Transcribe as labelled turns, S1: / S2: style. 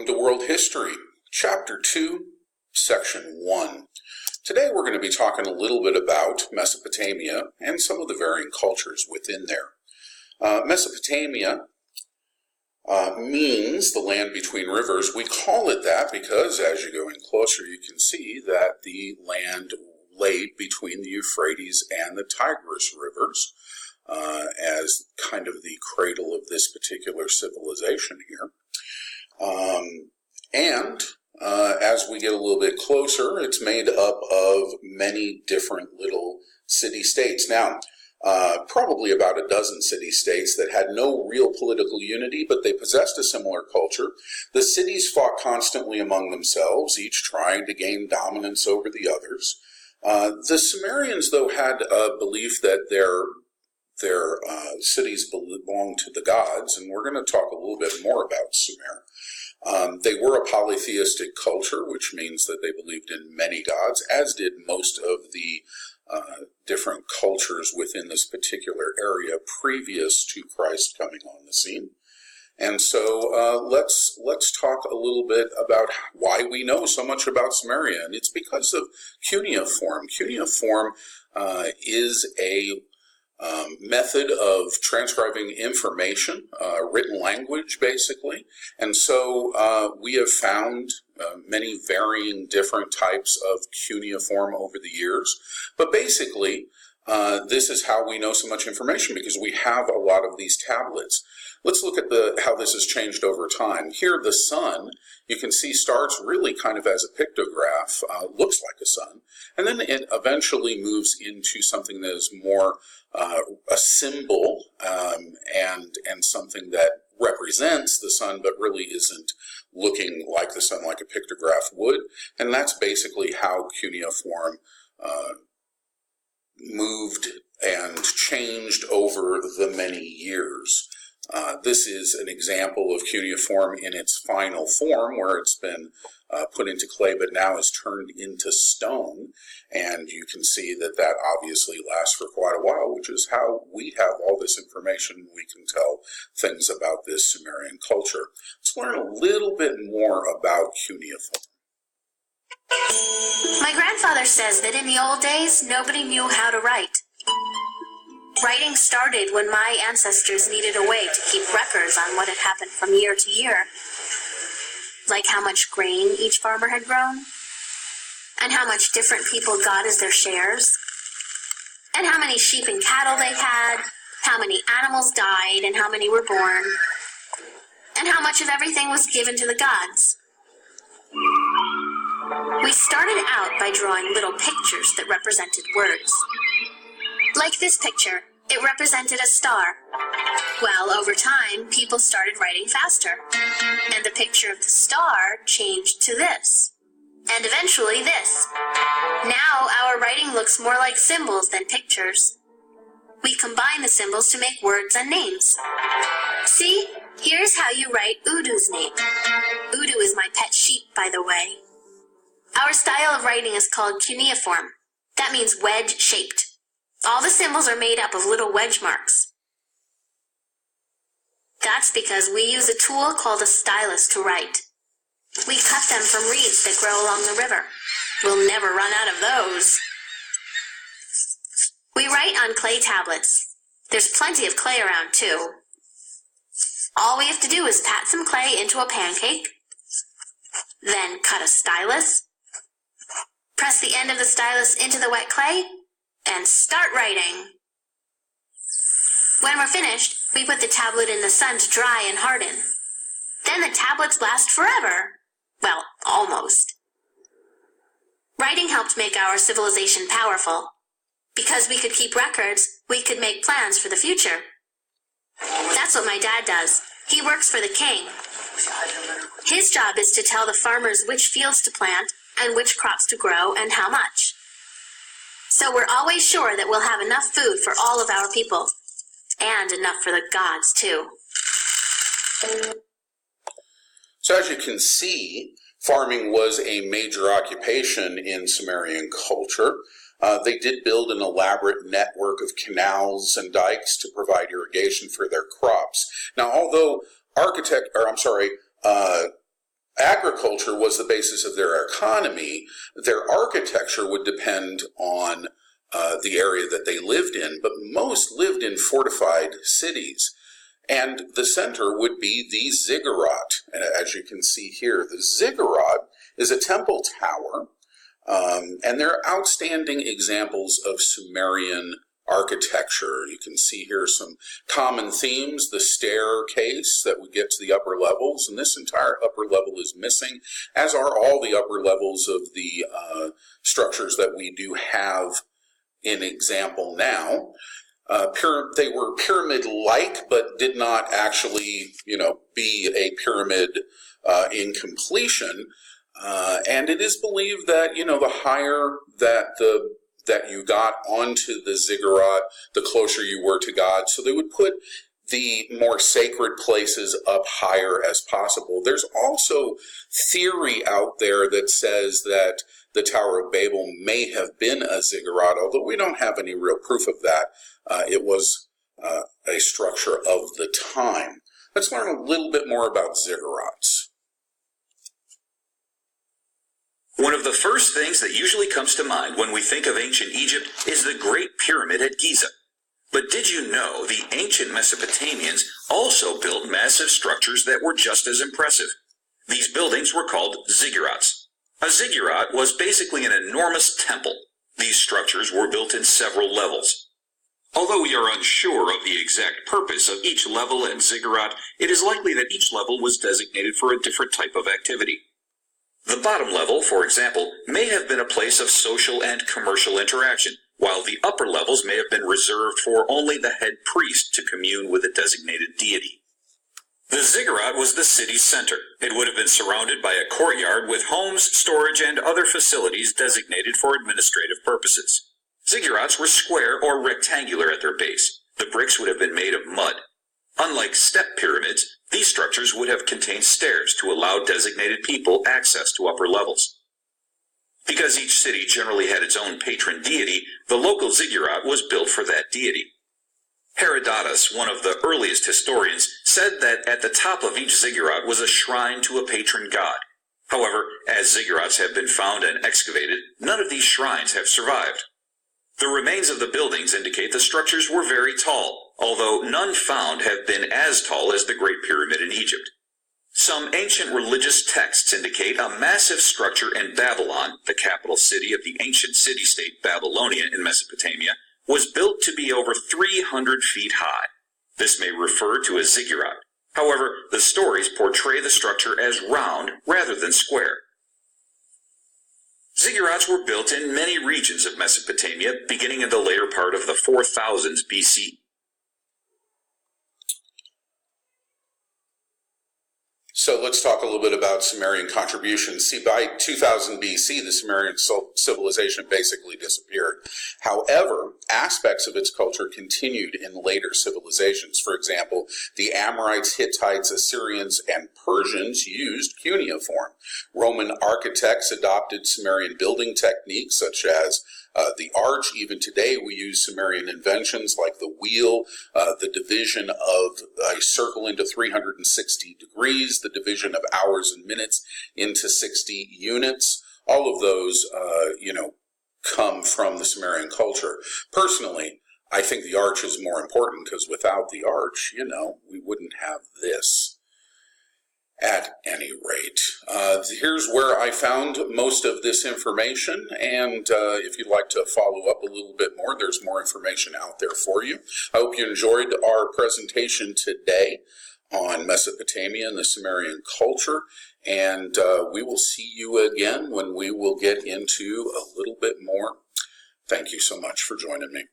S1: Welcome to World History, Chapter 2, Section 1. Today we're going to be talking a little bit about Mesopotamia and some of the varying cultures within there. Mesopotamia means the land between rivers. We call it that because as you go in closer you can see that the land laid between the Euphrates and the Tigris rivers as kind of the cradle of this particular civilization here. As we get a little bit closer, it's made up of many different little city-states. Now, probably about a dozen city-states that had no real political unity, but they possessed a similar culture. The cities fought constantly among themselves, each trying to gain dominance over the others. The Sumerians, though, had a belief that their cities belonged to the gods, and we're going to talk a little bit more about Sumer. They were a polytheistic culture, which means that they believed in many gods, as did most of the different cultures within this particular area previous to Christ coming on the scene. And so let's talk a little bit about why we know so much about Sumeria, and it's because of cuneiform. Cuneiform is a method of transcribing information, written language basically, and so we have found many varying different types of cuneiform over the years, but basically this is how we know so much information because we have a lot of these tablets. Let's look at how this has changed over time. Here the sun, you can see, starts really kind of as a pictograph, looks like a sun, and then it eventually moves into something that is more a symbol and something that represents the sun but really isn't looking like the sun like a pictograph would. And that's basically how cuneiform moved and changed over the many years. This is an example of cuneiform in its final form where it's been put into clay but now is turned into stone, and you can see that that obviously lasts for quite a while, which is how we have all this information. We can tell things about this Sumerian culture. Let's learn a little bit more about cuneiform.
S2: My grandfather says that in the old days nobody knew how to write. Writing started when my ancestors needed a way to keep records on what had happened from year to year, like how much grain each farmer had grown, and how much different people got as their shares, and how many sheep and cattle they had, how many animals died, and how many were born, and how much of everything was given to the gods. We started out by drawing little pictures that represented words. Like this picture, it represented a star. Well, over time, people started writing faster, and the picture of the star changed to this, and eventually this. Now, our writing looks more like symbols than pictures. We combine the symbols to make words and names. See, here's how you write Udu's name. Udu is my pet sheep, by the way. Our style of writing is called cuneiform. That means wedge-shaped. All the symbols are made up of little wedge marks. That's because we use a tool called a stylus to write. We cut them from reeds that grow along the river. We'll never run out of those. We write on clay tablets. There's plenty of clay around, too. All we have to do is pat some clay into a pancake, then cut a stylus, press the end of the stylus into the wet clay, and start writing. When we're finished, we put the tablet in the sun to dry and harden. Then the tablets last forever. Well, almost. Writing helped make our civilization powerful. Because we could keep records, we could make plans for the future. That's what my dad does. He works for the king. His job is to tell the farmers which fields to plant and which crops to grow and how much. So we're always sure that we'll have enough food for all of our people. And enough for the gods, too.
S1: So as you can see, farming was a major occupation in Sumerian culture. They did build an elaborate network of canals and dikes to provide irrigation for their crops. Now, although agriculture was the basis of their economy, their architecture would depend on the area that they lived in, but most lived in fortified cities. And the center would be the ziggurat. And as you can see here, the ziggurat is a temple tower, and they're outstanding examples of Sumerian architecture. You can see here some common themes, the staircase that would get to the upper levels, and this entire upper level is missing, as are all the upper levels of the structures that we do have in example now. They were pyramid-like, but did not actually, be a pyramid in completion. And it is believed that, the higher that you got onto the ziggurat, the closer you were to God. So they would put the more sacred places up higher as possible. There's also theory out there that says that the Tower of Babel may have been a ziggurat, although we don't have any real proof of that. It was a structure of the time. Let's learn a little bit more about ziggurats.
S3: One of the first things that usually comes to mind when we think of ancient Egypt is the Great Pyramid at Giza. But did you know the ancient Mesopotamians also built massive structures that were just as impressive? These buildings were called ziggurats. A ziggurat was basically an enormous temple. These structures were built in several levels. Although we are unsure of the exact purpose of each level and ziggurat, it is likely that each level was designated for a different type of activity. The bottom level, for example, may have been a place of social and commercial interaction, while the upper levels may have been reserved for only the head priest to commune with a designated deity. The ziggurat was the city's center. It would have been surrounded by a courtyard with homes, storage, and other facilities designated for administrative purposes. Ziggurats were square or rectangular at their base. The bricks would have been made of mud. Unlike step pyramids, these structures would have contained stairs to allow designated people access to upper levels. Because each city generally had its own patron deity, the local ziggurat was built for that deity. Herodotus, one of the earliest historians, said that at the top of each ziggurat was a shrine to a patron god. However, as ziggurats have been found and excavated, none of these shrines have survived. The remains of the buildings indicate the structures were very tall, although none found have been as tall as the Great Pyramid in Egypt. Some ancient religious texts indicate a massive structure in Babylon, the capital city of the ancient city-state Babylonia in Mesopotamia, was built to be over 300 feet high. This may refer to a ziggurat. However, the stories portray the structure as round rather than square. Ziggurats were built in many regions of Mesopotamia, beginning in the later part of the 4000s BC.
S1: So let's talk a little bit about Sumerian contributions. See, by 2000 BC, the Sumerian civilization basically disappeared. However, aspects of its culture continued in later civilizations. For example, the Amorites, Hittites, Assyrians, and Persians used cuneiform. Roman architects adopted Sumerian building techniques such as the arch. Even today, we use Sumerian inventions like the wheel, the division of a circle into 360 degrees, the division of hours and minutes into 60 units. All of those, come from the Sumerian culture. Personally, I think the arch is more important because without the arch, we wouldn't have this. At any rate, here's where I found most of this information, and if you'd like to follow up a little bit more, there's more information out there for you. I hope you enjoyed our presentation today on Mesopotamia and the Sumerian culture, and we will see you again when we will get into a little bit more. Thank you so much for joining me.